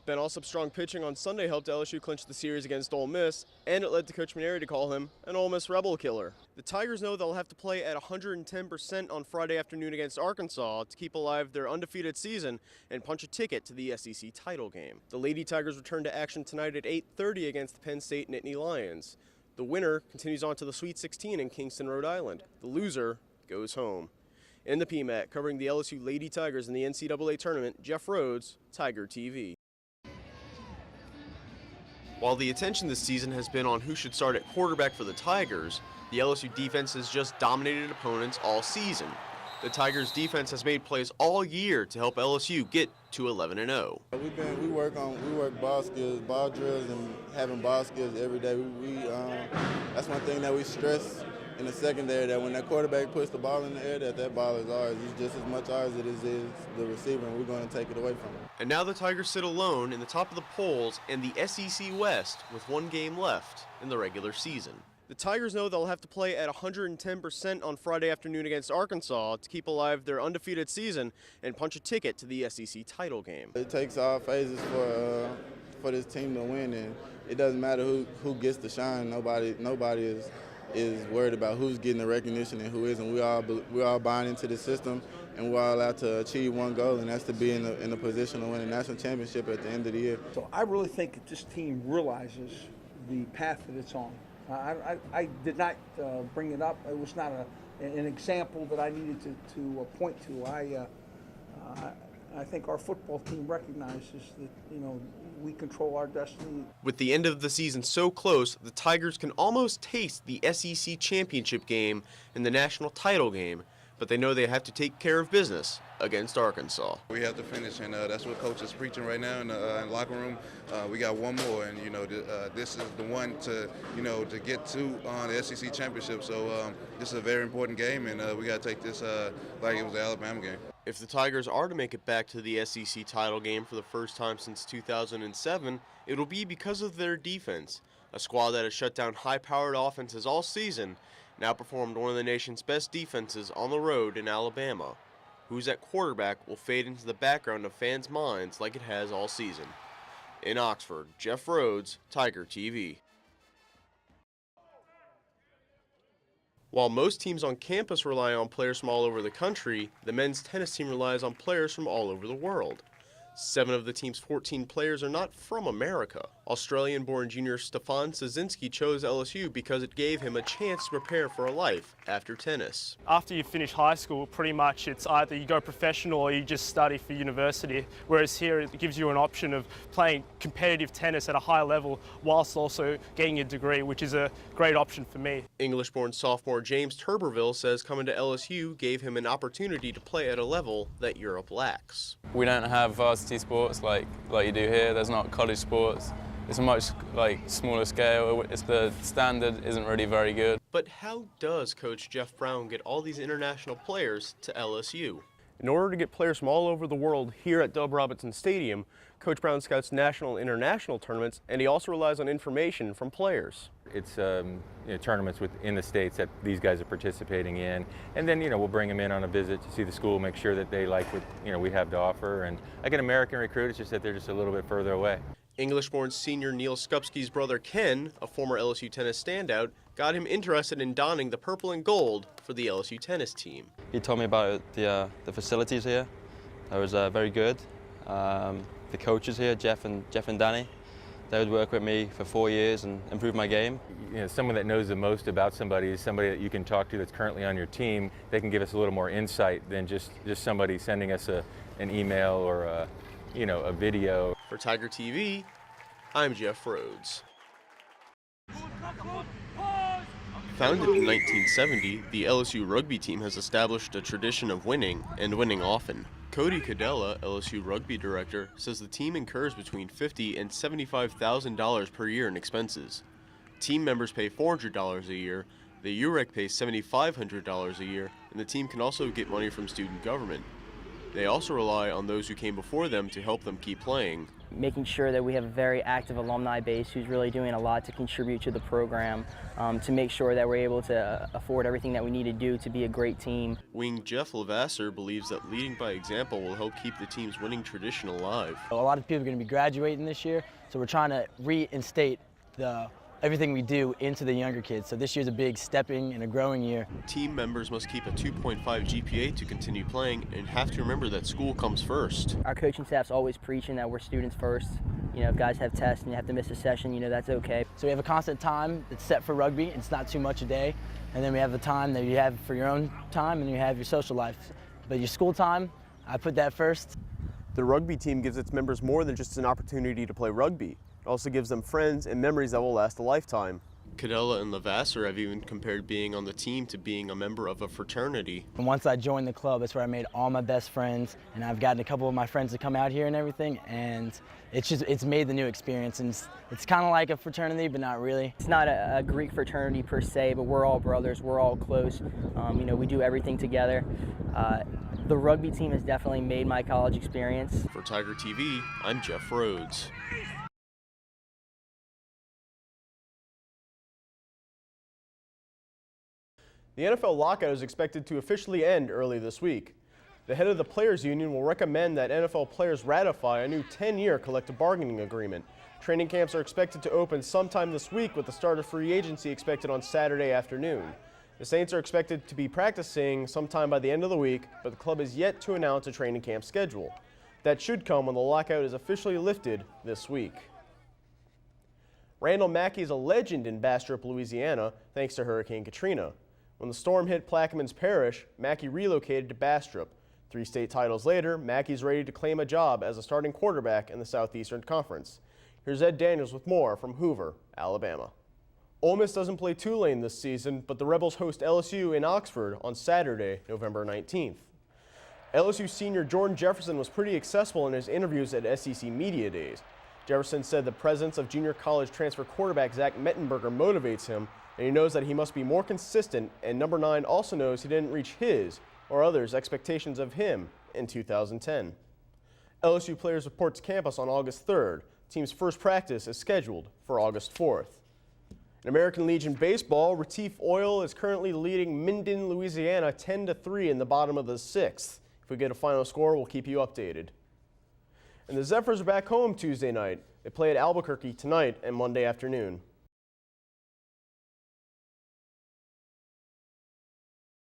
Ben Alsop's strong pitching on Sunday helped LSU clinch the series against Ole Miss, and it led to Coach Mainieri to call him an Ole Miss rebel killer. The Tigers know they'll have to play at 110% on Friday afternoon against Arkansas to keep alive their undefeated season and punch a ticket to the SEC title game. The Lady Tigers return to action tonight at 8:30 against the Penn State Nittany Lions. The winner continues on to the Sweet 16 in Kingston, Rhode Island. The loser goes home. In the PMAC, covering the LSU Lady Tigers in the NCAA tournament, Jeff Rhodes, Tiger TV. While the attention this season has been on who should start at quarterback for the Tigers, the LSU defense has just dominated opponents all season. The Tigers defense has made plays all year to help LSU get to 11-0. We work ball skills, ball drills, and having ball skills every day. That's one thing that we stress in the secondary, that when that quarterback puts the ball in the air, that ball is ours. It's just as much ours as it is the receiver, and we're going to take it away from him. And now the Tigers sit alone in the top of the polls and the SEC West with one game left in the regular season. The Tigers know they'll have to play at 110% on Friday afternoon against Arkansas to keep alive their undefeated season and punch a ticket to the SEC title game. It takes all phases for this team to win, and it doesn't matter who gets the shine. Nobody is worried about who's getting the recognition and who isn't. We all buying into the system, and we're all out to achieve one goal, and that's to be in a position to win a national championship at the end of the year. So I really think that this team realizes the path that it's on. I did not bring it up. It was not an example that I needed to point to. I think our football team recognizes that, we control our destiny. With the end of the season so close, the Tigers can almost taste the SEC championship game and the national title game, but they know they have to take care of business against Arkansas. We have to finish, and that's what Coach is preaching right now in the locker room. We got one more, and this is the one to get to the SEC championship. So this is a very important game, and we got to take this like it was the Alabama game. If the Tigers are to make it back to the SEC title game for the first time since 2007, it'll be because of their defense. A squad that has shut down high-powered offenses all season and outperformed one of the nation's best defenses on the road in Alabama. Who's at quarterback will fade into the background of fans' minds like it has all season. In Oxford, Jeff Rhodes, Tiger TV. While most teams on campus rely on players from all over the country, the men's tennis team relies on players from all over the world. 7 of the team's 14 players are not from America. Australian-born junior Stefan Szynski chose LSU because it gave him a chance to prepare for a life after tennis. After you finish high school, pretty much it's either you go professional or you just study for university, whereas here it gives you an option of playing competitive tennis at a high level whilst also getting a degree, which is a great option for me. English-born sophomore James Turberville says coming to LSU gave him an opportunity to play at a level that Europe lacks. We don't have varsity sports like you do here. There's not college sports. It's a much smaller scale. The standard isn't really very good. But how does Coach Jeff Brown get all these international players to LSU? In order to get players from all over the world here at Dub Robinson Stadium, Coach Brown scouts national and international tournaments, and he also relies on information from players. It's tournaments within the states that these guys are participating in, and then we'll bring them in on a visit to see the school, make sure that they like what we have to offer. And like an American recruit, it's just that they're just a little bit further away. English-born senior Neil Skupski's brother Ken, a former LSU tennis standout, got him interested in donning the purple and gold for the LSU tennis team. He told me about the facilities here. That was very good. The coaches here, Jeff and Danny, they would work with me for 4 years and improve my game. Someone that knows the most about somebody is somebody that you can talk to that's currently on your team. They can give us a little more insight than just somebody sending us an email or a video. For Tiger TV, I'm Jeff Rhodes. Founded in 1970, the LSU rugby team has established a tradition of winning, and winning often. Cody Cadella, LSU rugby director, says the team incurs between $50,000 and $75,000 per year in expenses. Team members pay $400 a year, the UREC pays $7,500 a year, and the team can also get money from student government. They also rely on those who came before them to help them keep playing. making sure that we have a very active alumni base who's really doing a lot to contribute to the program, to make sure that we're able to afford everything that we need to do to be a great team. Wing Jeff Lavasser believes that leading by example will help keep the team's winning tradition alive. A lot of people are going to be graduating this year, so we're trying to reinstate everything we do into the younger kids. So this year's a big stepping and a growing year. Team members must keep a 2.5 GPA to continue playing and have to remember that school comes first. Our coaching staff's always preaching that we're students first. You know, if guys have tests and you have to miss a session, you know, that's okay. So we have a constant time that's set for rugby. It's not too much a day. And then we have the time that you have for your own time and you have your social life. But your school time, I put that first. The rugby team gives its members more than just an opportunity to play rugby. It also gives them friends and memories that will last a lifetime. Cadella and Lavasser have even compared being on the team to being a member of a fraternity. And once I joined the club, that's where I made all my best friends, and I've gotten a couple of my friends to come out here and everything, and it's made the new experience, and it's kind of like a fraternity, but not really. It's not a Greek fraternity per se, but we're all brothers, we're all close. You know, we do everything together. The rugby team has definitely made my college experience. For Tiger TV, I'm Jeff Rhodes. The NFL lockout is expected to officially end early this week. The head of the Players Union will recommend that NFL players ratify a new 10-year collective bargaining agreement. Training camps are expected to open sometime this week, with the start of free agency expected on Saturday afternoon. The Saints are expected to be practicing sometime by the end of the week, but the club is yet to announce a training camp schedule. That should come when the lockout is officially lifted this week. Randall Mackey is a legend in Bastrop, Louisiana, thanks to Hurricane Katrina. When the storm hit Plaquemines Parish, Mackey relocated to Bastrop. 3 state titles later, Mackey's ready to claim a job as a starting quarterback in the Southeastern Conference. Here's Ed Daniels with more from Hoover, Alabama. Ole Miss doesn't play Tulane this season, but the Rebels host LSU in Oxford on Saturday, November 19th. LSU senior Jordan Jefferson was pretty accessible in his interviews at SEC Media Days. Jefferson said the presence of junior college transfer quarterback Zach Mettenberger motivates him, and he knows that he must be more consistent, and number 9 also knows he didn't reach his or others' expectations of him in 2010. LSU players report to campus on August 3rd. The team's first practice is scheduled for August 4th. In American Legion baseball, Retief Oil is currently leading Minden, Louisiana 10-3 in the bottom of the 6th. If we get a final score, we'll keep you updated. And the Zephyrs are back home Tuesday night. They play at Albuquerque tonight and Monday afternoon.